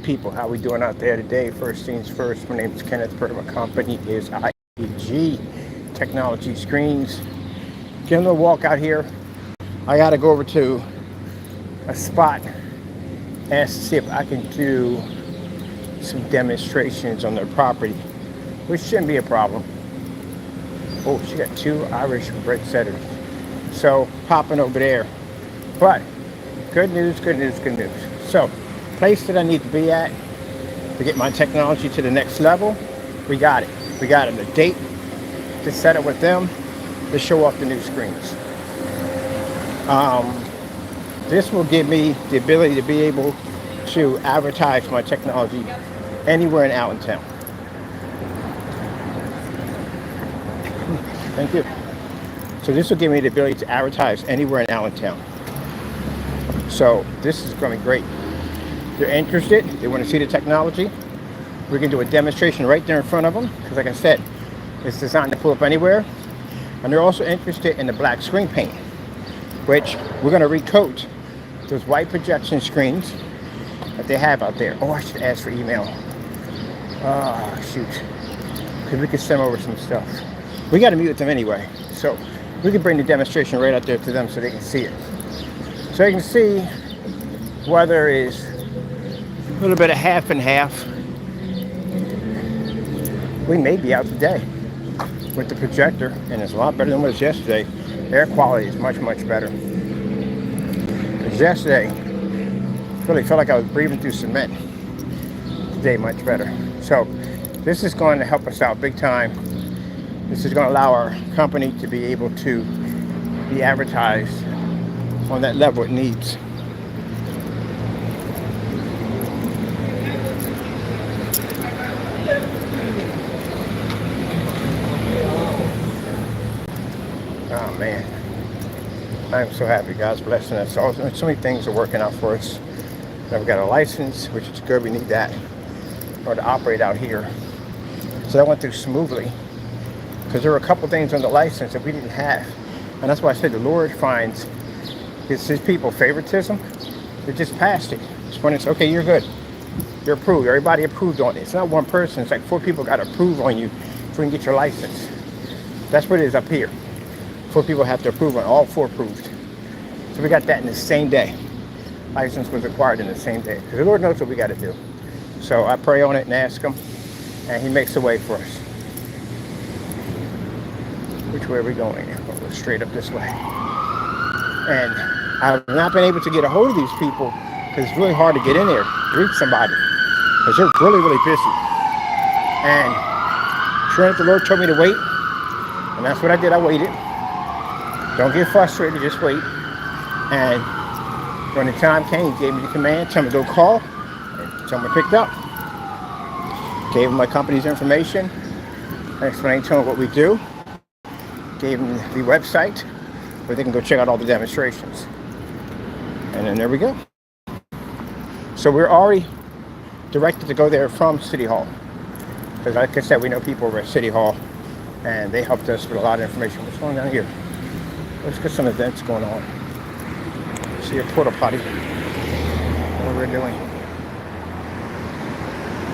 people, how we doing out there today? First things first, my name is Kenneth Bird. My company is IEG Technology Screens. Getting a little walk out here. I gotta go over to a spot and see if I can do some demonstrations on their property, which shouldn't be a problem. Oh, she got 2 Irish red setters. So popping over there. But good news, good news, good news. So place that I need to be at to get my technology to the next level, we got it. We got it. The date to set up with them to show off the new screens. This will give me the ability to be able to advertise my technology anywhere in Allentown. Thank you. So this will give me the ability to advertise anywhere in Allentown. So this is going to be great. They're interested, they want to see the technology. We can do a demonstration right there in front of them, because like I said, it's designed to pull up anywhere. And they're also interested in the black screen paint, which we're going to recoat those white projection screens that they have out there. Oh, I should ask for email. Oh, shoot. Because we could send over some stuff. We got to meet with them anyway. So we can bring the demonstration right out there to them so they can see it. So you can see weather is a little bit of half and half. We may be out today with the projector, and it's a lot better than it was yesterday. Air quality is much, much better. Because yesterday, I really felt like I was breathing through cement. Today, much better. So this is going to help us out big time. This is going to allow our company to be able to be advertised on that level it needs. Oh man, I'm so happy. God's blessing us. So many things are working out for us. Now we got a license, which is good. We need that in order to operate out here. So that went through smoothly, because there were a couple things on the license that we didn't have. And that's why I said the Lord finds his people favoritism. They just passed it. It's when it's, okay, you're good. You're approved. Everybody approved on it. It's not one person. It's like 4 people got to approve on you before you can get your license. That's what it is up here. 4 people have to approve on all 4 approved. So we got that in the same day. License was acquired in the same day. Because the Lord knows what we got to do. So I pray on it and ask him, and he makes a way for us. Which way are we going? We'll go straight up this way. And I've not been able to get a hold of these people because it's really hard to get in there, reach somebody, because they're really, really busy. And sure enough, the Lord told me to wait, and that's what I did. I waited. Don't get frustrated, just wait. And when the time came, he gave me the command, tell me to go call, and someone picked up. Gave him my company's information, explained to him what we do, gave him the website where they can go check out all the demonstrations. And then there we go. So we're already directed to go there from City Hall. Because like I said, we know people over at City Hall, and they helped us with a lot of information. What's going on here? Let's get some events going on. See a porta potty. What we're doing.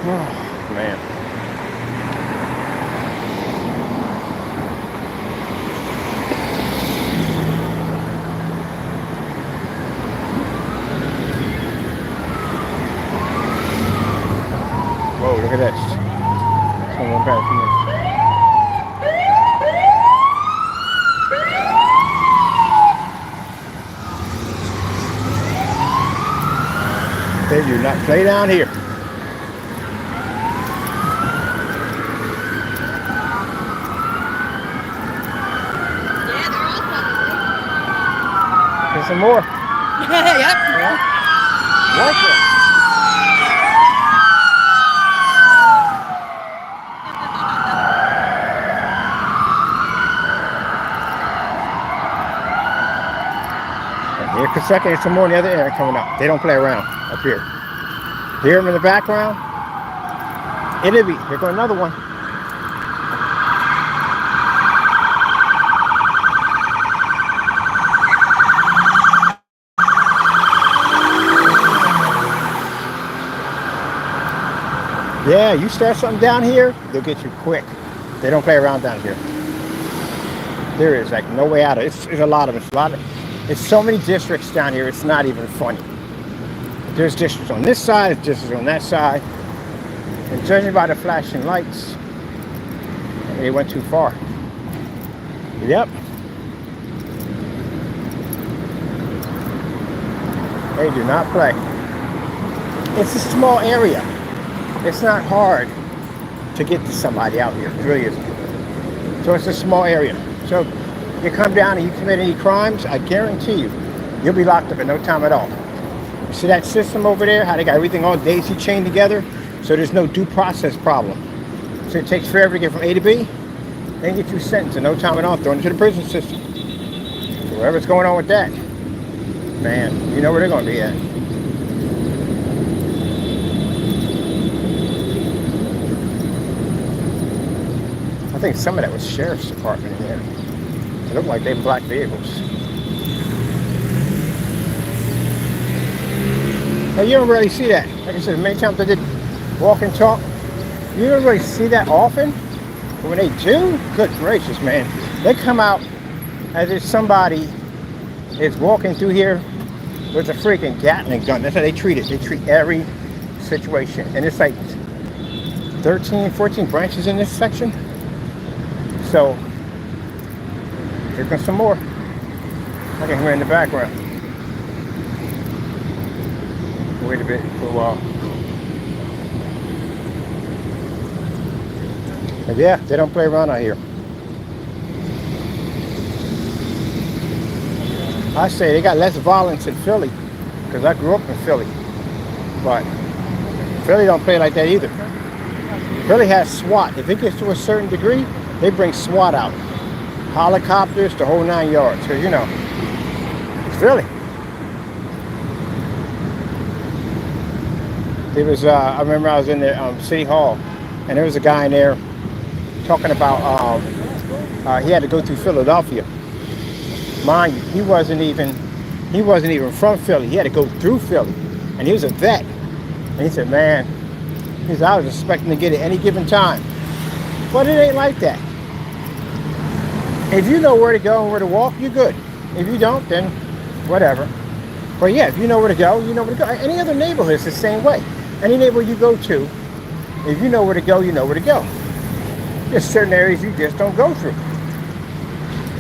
Oh, man. Whoa, look at that. Someone back here. They do not play down here. Yeah, they're all fun. There's some more. Yep. Yeah. Like it. Here, a second, there's some more in the other area coming up. They don't play around up here. Hear them in the background? It'll be. Here goes another one. Yeah, you start something down here, they'll get you quick. They don't play around down here. There is like no way out of it. It's a lot of it. It's so many districts down here, it's not even funny. There's districts on this side, there's districts on that side. And judging by the flashing lights, they went too far. Yep. They do not play. It's a small area. It's not hard to get to somebody out here. It really isn't. So it's a small area. So you come down and you commit any crimes, I guarantee you, you'll be locked up in no time at all. You see that system over there, how they got everything all daisy chained together? So there's no due process problem. So it takes forever to get from A to B. They get you sentenced in no time at all, thrown into the prison system. So whatever's going on with that, man, you know where they're going to be at. I think some of that was sheriff's department in there. It looked like they black vehicles. Now you don't really see that. Like I said, many times I did walk and talk. You don't really see that often. But when they do, good gracious, man. They come out as if somebody is walking through here with a freaking Gatling gun. That's how they treat it. They treat every situation. And it's like 13, 14 branches in this section. So, here comes some more. I can hear in the background. Wait a bit for a while. But yeah, they don't play around out here. I say they got less violence in Philly, because I grew up in Philly. But Philly don't play like that either. Philly has SWAT. If it gets to a certain degree, they bring SWAT out. Helicopters, the whole 9 yards. Because, you know, it's Philly. There was, I remember I was in the City Hall, and there was a guy in there talking about he had to go through Philadelphia. Mind you, he wasn't even from Philly. He had to go through Philly, and he was a vet. And he said, "Man," he said, "I was expecting to get it any given time, but it ain't like that. If you know where to go and where to walk, you're good. If you don't, then whatever. But yeah, if you know where to go, you know where to go. Any other neighborhood is the same way. Any neighborhood you go to, if you know where to go, you know where to go. There's certain areas you just don't go through.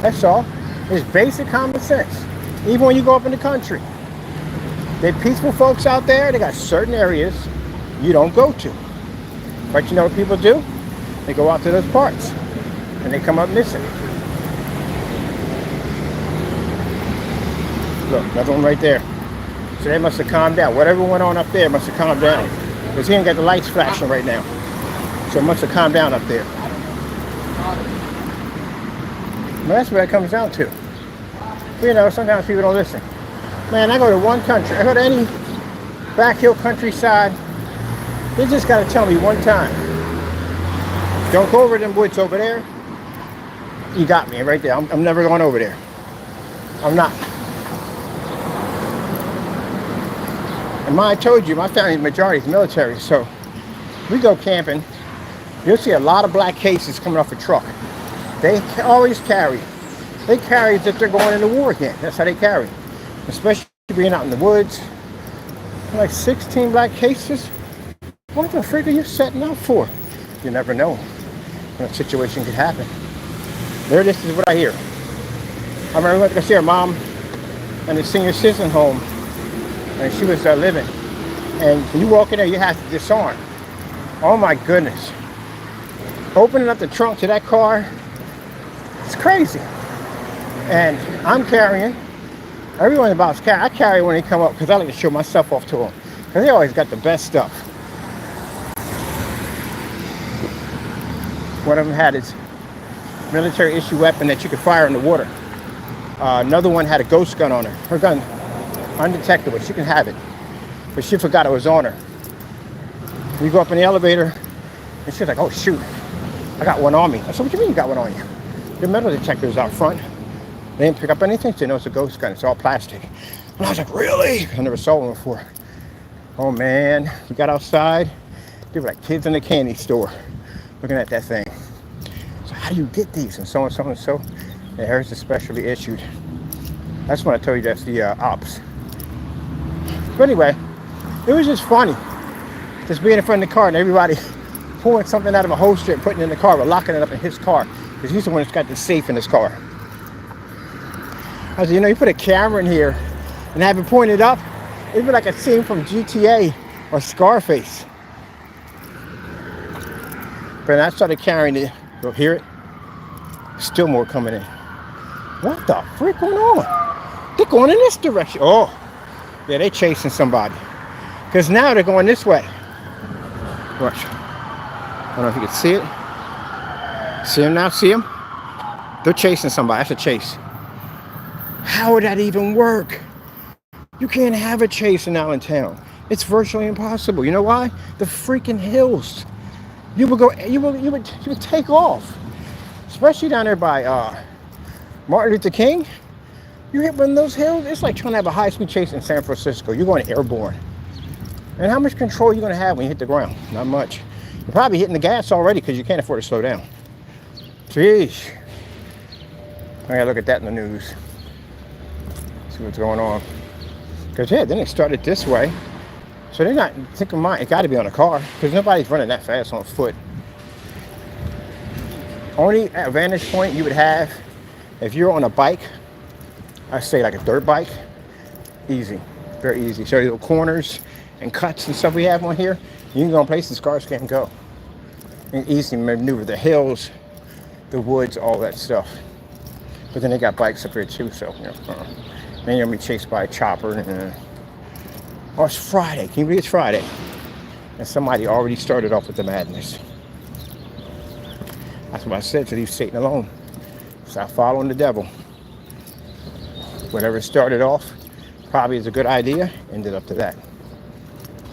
That's all. It's basic common sense. Even when you go up in the country, they're peaceful folks out there. They got certain areas you don't go to. But you know what people do? They go out to those parts and they come up missing. Look, another one right there. So they must have calmed down. Whatever went on up there must have calmed down. Because he ain't got the lights flashing right now. So it must have calmed down up there. But that's what it comes down to. You know, sometimes people don't listen. Man, I go to one country. I go to any back hill countryside. They just got to tell me one time. Don't go over them woods over there. You got me right there. I'm never going over there. I'm not. And I told you, my family majority is military, so we go camping. You'll see a lot of black cases coming off a truck. They always carry. They carry as if they're going into war again. That's how they carry. Especially being out in the woods. Like 16 black cases. What the freak are you setting up for? You never know when a situation could happen. There, this is what I hear. I remember we went to see her mom in the senior citizen home, and she was living. And when you walk in there, you have to disarm. Oh my goodness. Opening up the trunk to that car, it's crazy. And I'm carrying. Everyone about carrying. I carry when they come up because I like to show myself off to them. Because they always got the best stuff. One of them had his military issue weapon that you could fire in the water. Another one had a ghost gun on her. Her gun, undetectable. She can have it. But she forgot it was on her. We go up in the elevator, and she's like, "Oh shoot, I got one on me." I said, "What do you mean you got one on you?" The metal detector's out front. They didn't pick up anything, so they know it's a ghost gun. It's all plastic. And I was like, "Really?" I never saw one before. Oh man, we got outside. They were like kids in a candy store looking at that thing. So how do you get these? And so and so and so. Yeah, hers is specially issued. That's when I told you that's the ops. But anyway, it was just funny. Just being in front of the car and everybody pulling something out of a holster and putting it in the car or locking it up in his car. Because he's the one that's got the safe in his car. I said, you know, you put a camera in here and have it pointed up, it'd be like a scene from GTA or Scarface. But then I started carrying it. You'll hear it. Still more coming in. What the frick going on? They're going in this direction. Oh, yeah, they're chasing somebody. Because now they're going this way. Watch. I don't know if you can see it. See them now? See them? They're chasing somebody. That's a chase. How would that even work? You can't have a chase in Allentown. It's virtually impossible. You know why? The freaking hills. You would take off. Especially down there by Martin Luther King. You hit one of those hills, it's like trying to have a high-speed chase in San Francisco. You're going airborne. And how much control are you going to have when you hit the ground? Not much. You're probably hitting the gas already because you can't afford to slow down. Jeez. I gotta look at that in the news. See what's going on. Because, yeah, then it started this way. So they're not, think of mine, it got to be on a car because nobody's running that fast on foot. Only advantage point you would have if you're on a bike, I say like a dirt bike, easy, very easy. So little corners and cuts and stuff we have on here, you can go in places cars can't go. And easy maneuver, the hills, the woods, all that stuff. But then they got bikes up here too, so you know, then you're gonna be chased by a chopper. And, oh, it's Friday. Can you believe it's Friday? And somebody already started off with the madness. That's what I said to leave Satan alone. Stop following the devil. Whatever started off probably is a good idea, ended up to that.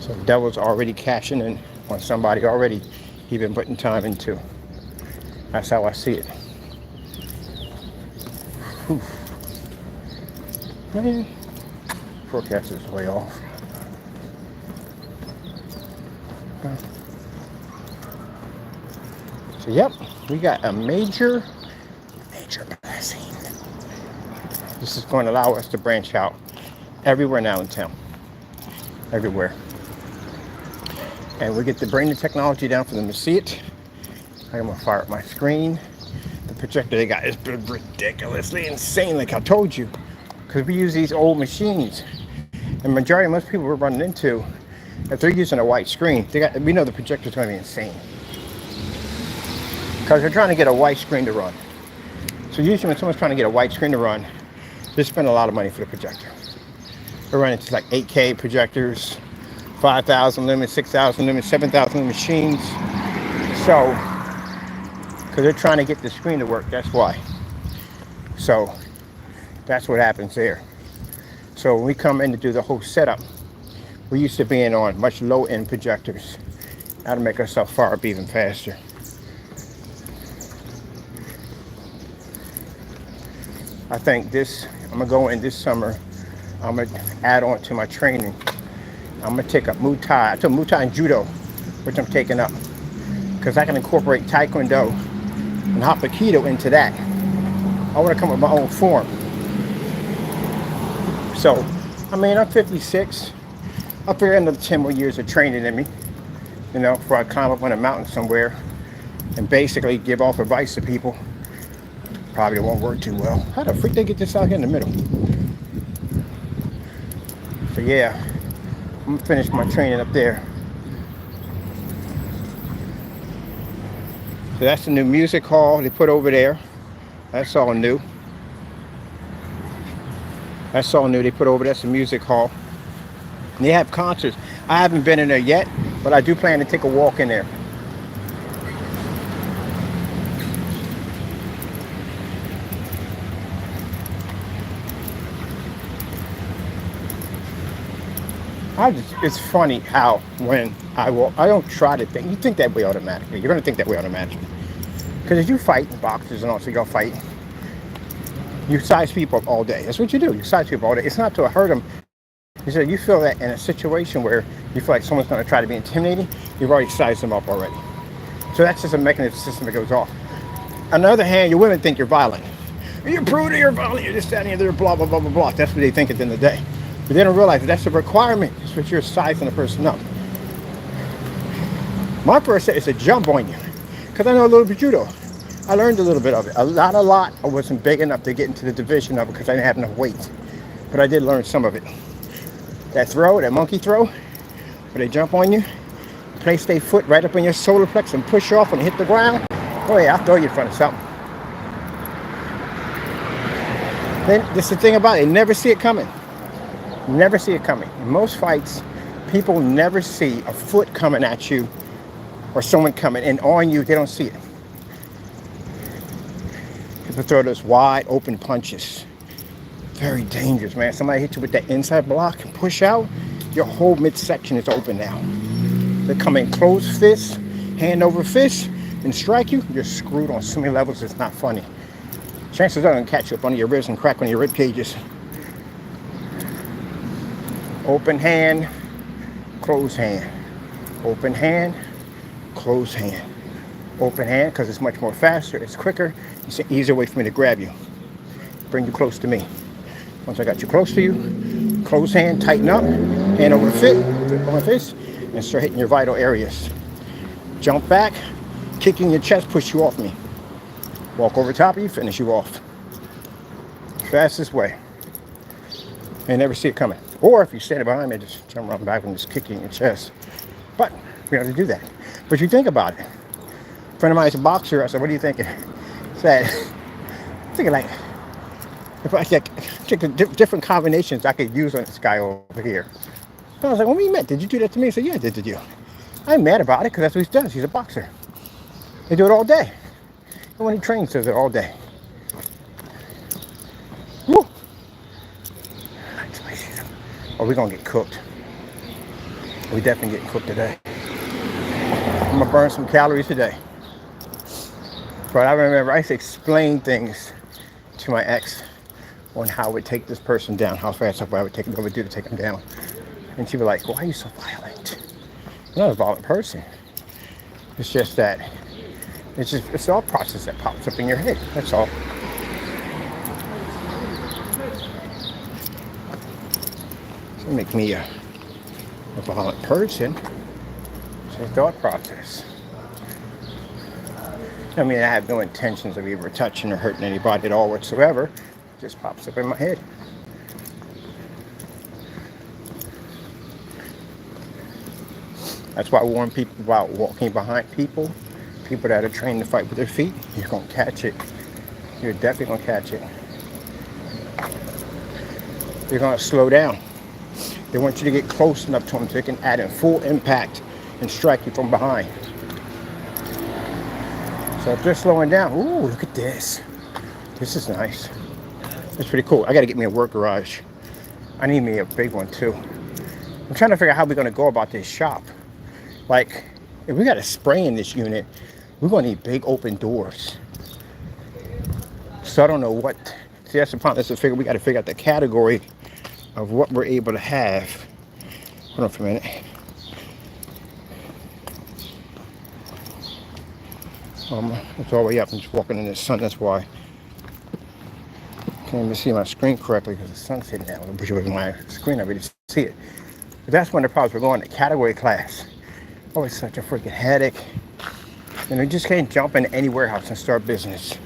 So the devil's already cashing in on somebody already he's been putting time into. That's how I see it. Whew. Man, forecast is way off. So yep, we got a major blessing. This is going to allow us to branch out everywhere now in town. Everywhere. And we get to bring the technology down for them to see it. I'm going to fire up my screen. The projector they got is ridiculously insane, like I told you. Because we use these old machines. And the majority of most people we're running into, if they're using a white screen, we know the projector's going to be insane. Because they're trying to get a white screen to run. So usually when someone's trying to get a white screen to run, they spend a lot of money for the projector. We're running to like 8K projectors, 5,000 limit, 6,000 limit, 7,000 limit machines. So, because they're trying to get the screen to work, that's why. So, that's what happens there. So when we come in to do the whole setup, we used to being on much low-end projectors. That'll make ourselves fire up even faster. I think I'm gonna go in this summer, I'm gonna add on to my training. I'm gonna take up Muay Thai. I took Muay Thai and Judo, which I'm taking up. Because I can incorporate Taekwondo and Hapkido into that. I wanna come up with my own form. So, I mean, I'm 56. I figure another 10 more years of training in me, you know, before I climb up on a mountain somewhere and basically give off advice to people. Probably won't work too well. How the freak they get this out here in the middle? So yeah, I'm gonna finish my training up there. So that's the new music hall they put over there. That's all new. That's all new they put over there. That's the music hall. And they have concerts. I haven't been in there yet, but I do plan to take a walk in there. It's funny how when I walk, I don't try to think. You think that way automatically. You're going to think that way automatically. Because if you fight in boxers and also you go fight, you size people up all day. That's what you do. You size people all day. It's not to hurt them. He said, you feel that in a situation where you feel like someone's going to try to be intimidating, you've already sized them up already. So that's just a mechanism system that goes off. On the other hand, your women think you're violent. You're brutal, you're violent, you're this, that, and the other, blah, blah, blah, blah, blah. That's what they think at the end of the day. But they don't realize that that's a requirement. It's what you're sizing the person up. My first set is to jump on you. Because I know a little bit of judo. I learned a little bit of it. A lot. I wasn't big enough to get into the division of it because I didn't have enough weight. But I did learn some of it. That throw, that monkey throw, where they jump on you, place their foot right up in your solar plexus and push off when you hit the ground. Oh yeah, I'll throw you in front of something. Then this is the thing about it, you never see it coming. Never see it coming. In most fights, people never see a foot coming at you or someone coming and on you, they don't see it. People throw those wide open punches. Very dangerous, man. Somebody hit you with that inside block and push out, your whole midsection is open now. They come in closed fist, hand over fist, and strike you, you're screwed on so many levels, it's not funny. Chances are they're going to catch you up under your ribs and crack one of your rib cages. Open hand, closed hand. Open hand, closed hand. Open hand, because it's much more faster, it's quicker, it's an easier way for me to grab you. Bring you close to me. Once I got you close to you, close hand, tighten up, hand over the fist, and start hitting your vital areas. Jump back, kick in your chest, push you off me. Walk over top of you, finish you off. Fastest way. And never see it coming. Or if you stand behind me, just jump around back and just kick you in your chest. But we have to do that. But you think about it. A friend of mine is a boxer. I said, what are you thinking? He said, I'm thinking like, if I check the different combinations I could use on this guy over here. And I was like, when we met, did you do that to me? He said, yeah, I did to you. I'm mad about it because that's what he does. He's a boxer. They do it all day. And when he trains, does it all day. Woo! Oh, we're going to get cooked. We definitely get cooked today. I'm going to burn some calories today. But I remember I used to explain things to my ex on how I would take this person down, how fast I would take what I would do to take them down. And she'd be like, why are you so violent? I'm not a violent person. It's just that it's all process that pops up in your head. That's all. Doesn't make me a violent person. It's a thought process. I mean, I have no intentions of either touching or hurting anybody at all whatsoever. It just pops up in my head. That's why I warn people about walking behind people that are trained to fight with their feet. You're going to catch it. You're definitely going to catch it. You're going to slow down. They want you to get close enough to them so they can add in full impact and strike you from behind. So if they're slowing down, ooh, look at this. This is nice. That's pretty cool. I got to get me a work garage. I need me a big one too. I'm trying to figure out how we're going to go about this shop. Like, if we got a spray in this unit, we're going to need big open doors. So I don't know what. See, that's the problem. We got to figure out the category of what we're able to have. Hold on for a minute. It's all the way up. I'm just walking in the sun. That's why. Can't even see my screen correctly because the sun's hitting down. I'm push away from my screen. I really see it. But that's one of the problems. We're going to category class. Oh, it's such a freaking headache. And you just can't jump into any warehouse and start business.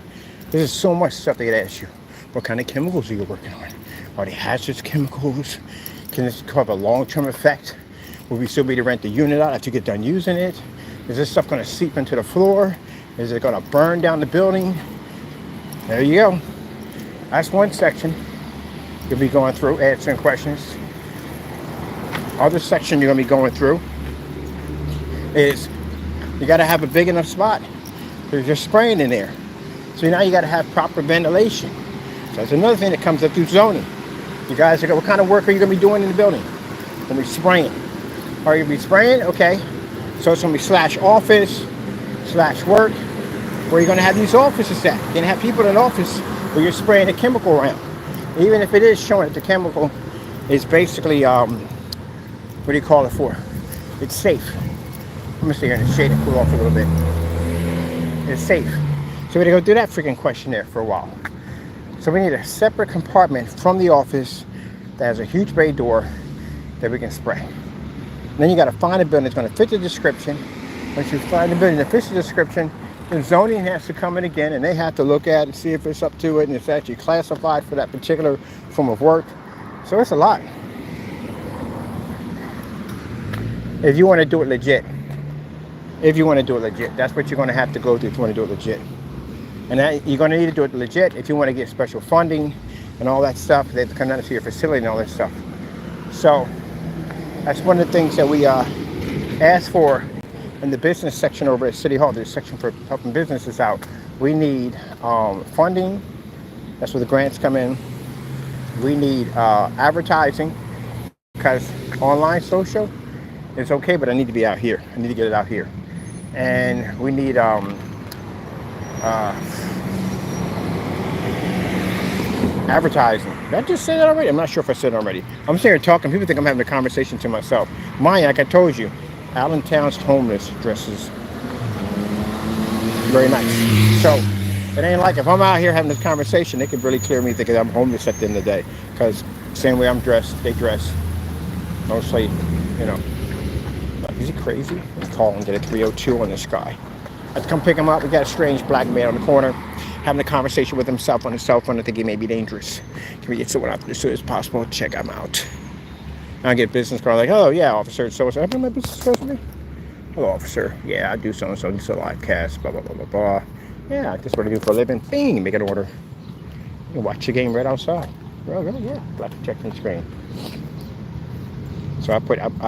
There's so much stuff they ask you. What kind of chemicals are you working on? Are they hazardous chemicals? Can this have a long-term effect? Will we still be to rent the unit out after you get done using it? Is this stuff going to seep into the floor? Is it going to burn down the building? There you go. That's one section you'll be going through, answering questions. Other section you're going to be going through is you got to have a big enough spot because you're spraying in there. So now you got to have proper ventilation. So that's another thing that comes up through zoning. You guys are, what kind of work are you going to be doing in the building? You're going to be spraying. Are you going to be spraying? Okay. So it's going to be slash office, slash work. Where you're going to have these offices at. You're going to have people in an office where you're spraying a chemical around. Even if it is showing that the chemical It's basically, what do you call it for? It's safe. I'm gonna stay here in the shade and cool off a little bit. It's safe. So we're gonna go do that freaking questionnaire for a while. So we need a separate compartment from the office that has a huge bay door that we can spray. Then you gotta find a building that's gonna fit the description. Once you find a building that fits the description, then zoning has to come in again and they have to look at it and see if it's up to it and it's actually classified for that particular form of work. So it's a lot. If you want to do it legit, that's what you're going to have to go through if you want to do it legit. And that, you're going to need to do it legit if you want to get special funding and all that stuff. They have to come down to your facility and all that stuff. So that's one of the things that we asked for in the business section over at City Hall. There's a section for helping businesses out. We need funding. That's where the grants come in. We need advertising, because online social is okay, but I need to be out here. I need to get it out here. And we need advertising. Did I just say that already? I'm not sure if I said it already. I'm sitting here talking. People think I'm having a conversation to myself. Mine, like I told you, Allentown's homeless dresses very nice. So it ain't like if I'm out here having this conversation, they can really clear me thinking I'm homeless at the end of the day. Because same way I'm dressed, they dress. Mostly, you know. Is he crazy? Let's call and get a 302 on this guy. Let's come pick him up. We got a strange black man on the corner having a conversation with himself on his cell phone. I think he may be dangerous. Can we get someone out there as soon as possible? Check him out. I get a business card like, oh yeah, officer, so-and-so. Have you my business card for me? Hello, officer. Yeah, I do so-and-so. This is a live cast, blah, blah, blah, blah, blah. Yeah, this is what I do for a living. Bing, make an order. You can watch your game right outside. Oh, really? Yeah, black projection screen. So I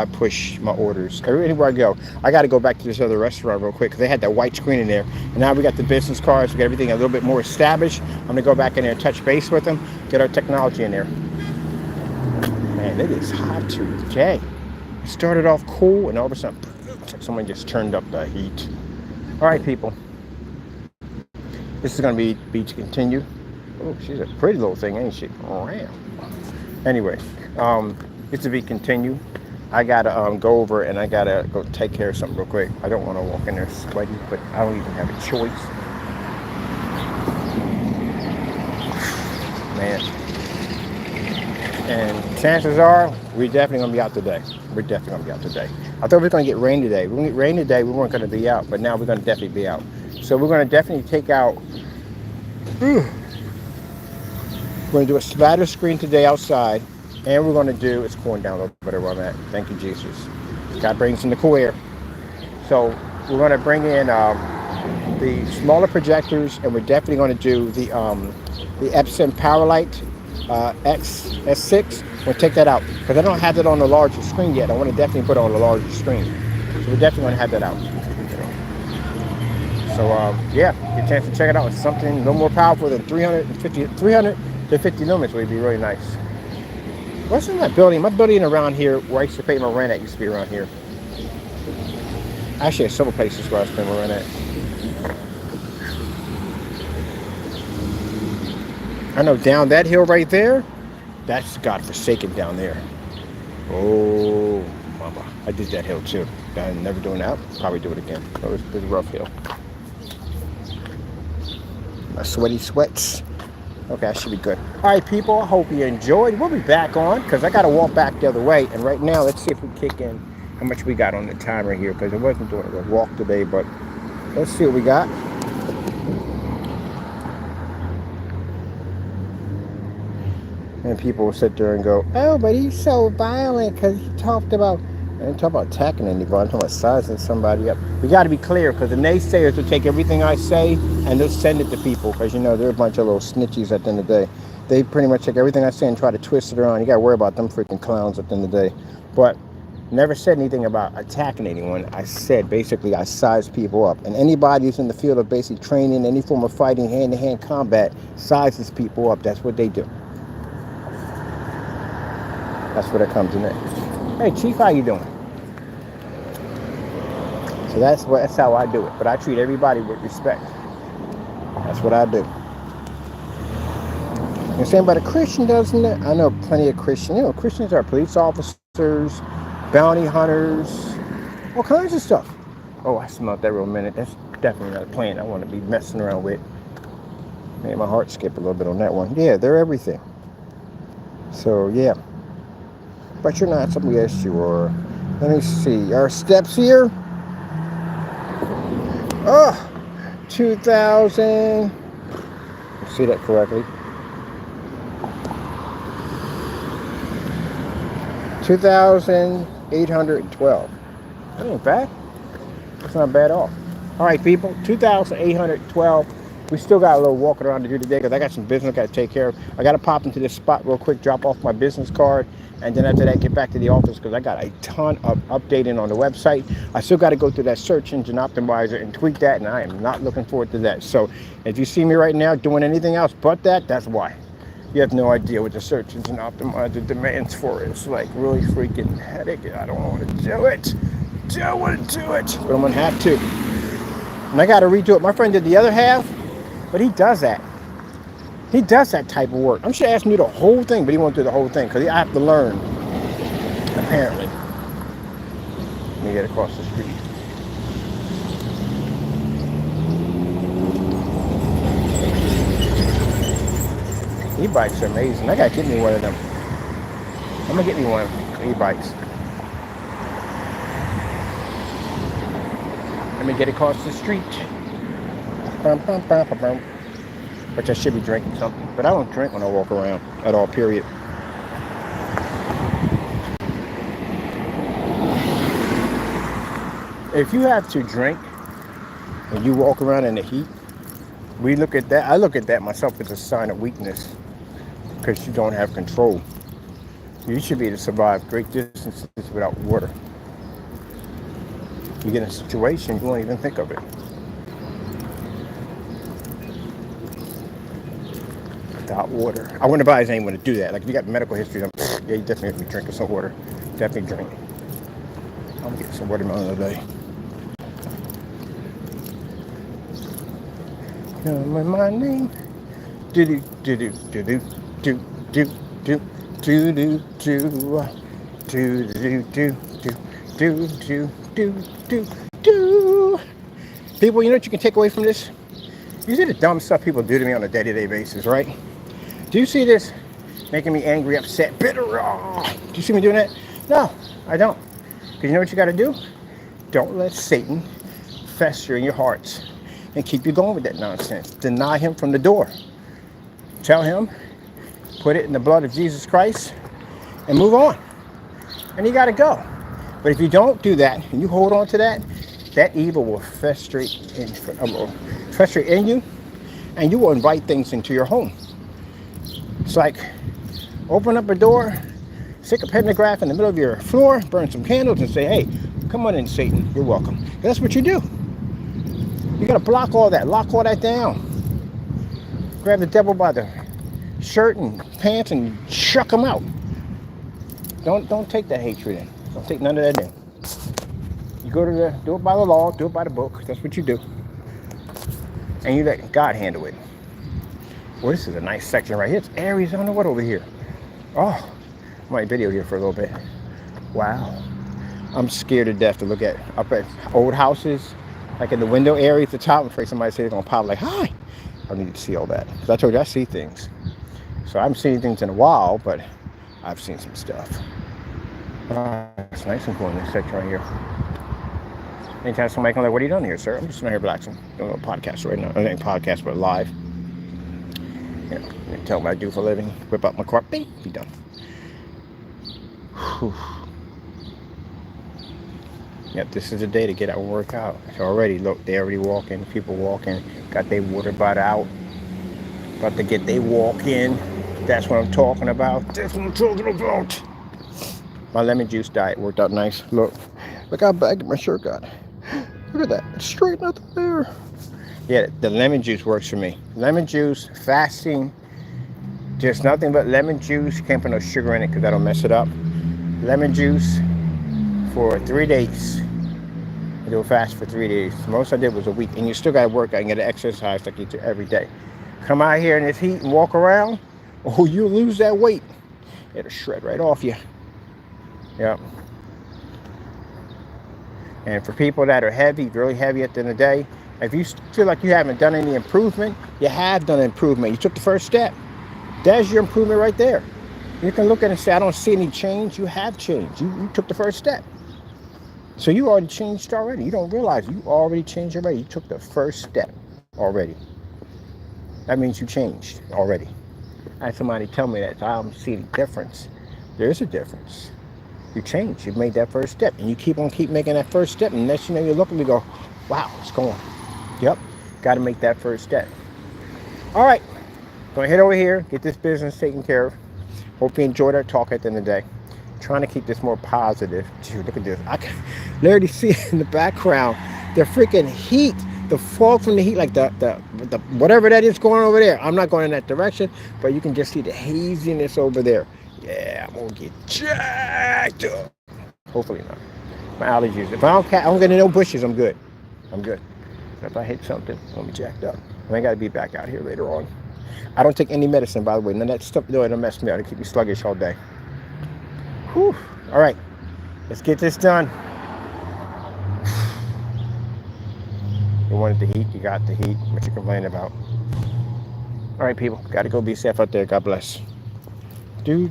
push my orders anywhere I go. I got to go back to this other restaurant real quick because they had that white screen in there. And now we got the business cards. We got everything a little bit more established. I'm gonna go back in there and touch base with them, get our technology in there. Man, it is hot today. It started off cool, and all of a sudden, someone just turned up the heat. All right, people. This is gonna be to continue. Oh, she's a pretty little thing, ain't she? Oh, yeah. Anyway, it's to be continued. I gotta go over and I gotta go take care of something real quick. I don't want to walk in there sweaty, but I don't even have a choice. Man. And chances are, we're definitely gonna be out today. I thought we were gonna get rain today. We're gonna get rain today, we weren't gonna be out, but now we're gonna definitely be out. So we're gonna definitely take out. We're gonna do a splatter screen today outside. And we're going to do, it's cooling down a little bit where I'm at. Thank you, Jesus. God brings in the cool air. So we're going to bring in the smaller projectors, and we're definitely going to do the Epson Powerlight S6. We'll take that out because I don't have it on the larger screen yet. I want to definitely put it on the larger screen. So we're definitely going to have that out. So yeah, get a chance to check it out. It's something a little more powerful than 300 to 50 lumens would be really nice. What's in that building? My building around here where I used to pay my rent at used to be around here. Actually, there's several places where I spend my rent at. I know down that hill right there, that's godforsaken down there. Oh, mama. I did that hill too. I'm never doing that. Probably do it again. It was a rough hill. My sweaty sweats. Okay, that should be good. All right, people, I hope you enjoyed. We'll be back on because I got to walk back the other way. And right now, let's see if we kick in how much we got on the timer here because I wasn't doing a walk today, but let's see what we got. And people will sit there and go, oh, but he's so violent because he talked about, I ain't talking about attacking anybody, I'm talking about sizing somebody up. We got to be clear because the naysayers will take everything I say and they'll send it to people because, you know, they're a bunch of little snitchies at the end of the day. They pretty much take everything I say and try to twist it around. You got to worry about them freaking clowns at the end of the day. But never said anything about attacking anyone. I said basically I size people up. And anybody who's in the field of basic training, any form of fighting, hand-to-hand combat, sizes people up. That's what they do. That's what it comes in next. Hey, Chief, how you doing? So that's how I do it. But I treat everybody with respect. That's what I do. You're saying about a Christian, doesn't it? I know plenty of Christians. Christians are police officers, bounty hunters, all kinds of stuff. Oh, I smelled that real minute. That's definitely not a plane I want to be messing around with. Made my heart skip a little bit on that one. Yeah, they're everything. So, yeah. But you're not. Somebody else you are. Let me see. Our steps here. Oh, 2,000. See that correctly? 2,812. That ain't bad. That's not bad at all. All right, people. 2,812. We still got a little walking around to do today because I got some business I got to take care of. I got to pop into this spot real quick, drop off my business card, and then after that, get back to the office because I got a ton of updating on the website. I still got to go through that search engine optimizer and tweak that, and I am not looking forward to that. So if you see me right now doing anything else but that, that's why. You have no idea what the search engine optimizer demands for it. It's like really freaking headache. I don't want to do it. Don't want to do it, but I'm going to have to. And I got to redo it. My friend did the other half. But he does that. He does that type of work. I'm sure asking me the whole thing, but he won't do the whole thing because I have to learn, apparently. Let me get across the street. E-bikes are amazing. I gotta get me one of them. I'm gonna get me one of e-bikes. Let me get across the street. Which I should be drinking something, but I don't drink when I walk around at all, period. If you have to drink and you walk around in the heat, we look at that. I look at that myself as a sign of weakness because you don't have control. You should be able to survive great distances without water. You get in a situation, you won't even think of it. Without water. I wouldn't advise anyone to do that. Like if you got medical history, then, yeah, you definitely have to be drinking some water. Definitely drink. I'm gonna get some watermelon today. Come in my name. Do do do do do do do do do do do do do do do do. People, you know what you can take away from this? You see the dumb stuff people do to me on a day-to-day basis, right? Do you see this making me angry, upset, bitter? Oh, do you see me doing that? No, I don't. Because you know what you got to do? Don't let Satan fester in your hearts and keep you going with that nonsense. Deny him from the door. Tell him, put it in the blood of Jesus Christ, and move on. And you got to go. But if you don't do that, and you hold on to that, that evil will fester in you, and you will invite things into your home. It's like open up a door, stick a pentagram in the middle of your floor, burn some candles, and say, hey, come on in, Satan, you're welcome. And that's what you do. You gotta block all that, lock all that down. Grab the devil by the shirt and pants and chuck him out. Don't take that hatred in. Don't take none of that in. You go to do it by the law, do it by the book. That's what you do. And you let God handle it. Well, this is a nice section right here. It's Arizona. What over here? Oh, I might video here for a little bit. Wow. I'm scared to death to look up at old houses, like in the window area at the top. I'm afraid somebody say they're gonna pop like, hi. I need to see all that. Because I told you I see things. So I haven't seen things in a while, but I've seen some stuff. It's nice and cool in this section right here. Anytime somebody comes like, what are you doing here, sir? I'm just sitting here relaxing. Doing a little podcast right now. I ain't podcast, but live. You know, tell them what I do for a living. Whip out my car. Beep, be done. Whew. Yep, this is the day to get out and work out. So already, look, they already walking. People walking. Got their water bottle out. About to get their walk in. That's what I'm talking about. That's what I'm talking about. My lemon juice diet worked out nice. Look how baggy my shirt got. Look at that. It's straight nothing there. Yeah, the lemon juice works for me. Lemon juice, fasting, just nothing but lemon juice. Can't put no sugar in it because that'll mess it up. Lemon juice for 3 days. I do a fast for 3 days. Most I did was a week. And you still got to work out and get an exercise like you do every day. Come out here in this heat and walk around. Oh, you lose that weight. It'll shred right off you. Yep. And for people that are heavy, really heavy at the end of the day, if you feel like you haven't done any improvement, you have done improvement. You took the first step. There's your improvement right there. You can look at it and say, I don't see any change. You have changed. You took the first step. So you already changed already. You don't realize you already changed already. You took the first step already. That means you changed already. I had somebody tell me that, so I don't see the difference. There's a difference. You changed. You made that first step. And you keep making that first step. And next you know, you look and you go, wow, it's going. Yep. Got to make that first step. All right. Going to head over here, get this business taken care of. Hope you enjoyed our talk at the end of the day. Trying to keep this more positive. Dude, look at this. I can literally see in the background the freaking heat, the fog from the heat, like the whatever that is going over there. I'm not going in that direction, but you can just see the haziness over there. Yeah, I'm gonna get jacked up. Hopefully not. My allergies. If I don't get no bushes, I'm good. I'm good. But if I hit something, I'm gonna be jacked up. I gotta be back out here later on. I don't take any medicine, by the way. None of that stuff, no, it'll mess me up. It'll keep me sluggish all day. Whew. All right, let's get this done. You wanted the heat, you got the heat. What you complaining about? All right, people, gotta go be safe out there. God bless. Do.